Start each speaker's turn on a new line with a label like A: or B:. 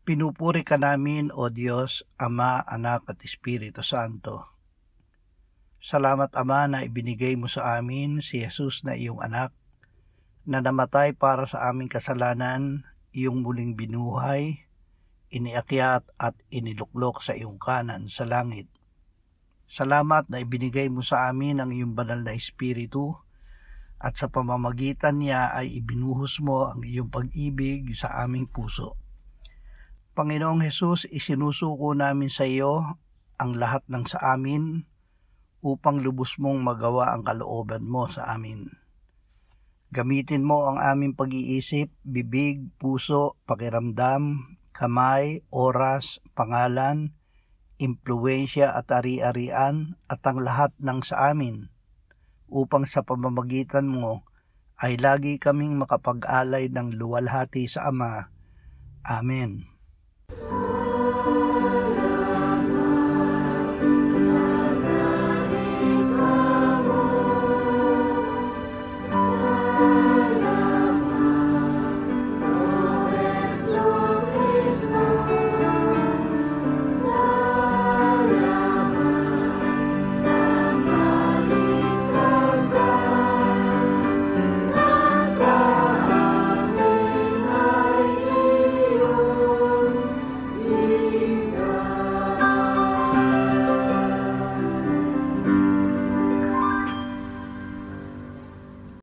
A: Pinupuri ka namin, O Diyos, Ama, Anak at Espiritu Santo. Salamat, Ama, na ibinigay mo sa amin si Jesus na iyong anak, na namatay para sa aming kasalanan, iyong muling binuhay, iniakyat at iniluklok sa iyong kanan sa langit. Salamat na ibinigay mo sa amin ang iyong banal na Espiritu, at sa pamamagitan niya ay ibinuhos mo ang iyong pag-ibig sa aming puso. Panginoong Hesus, isinusuko namin sa iyo ang lahat ng sa amin upang lubos mong magawa ang kalooban mo sa amin. Gamitin mo ang aming pag-iisip, bibig, puso, pakiramdam, kamay, oras, pangalan, impluwensya at ari-arian at ang lahat ng sa amin upang sa pamamagitan mo ay lagi kaming makapag-alay ng luwalhati sa Ama. Amen.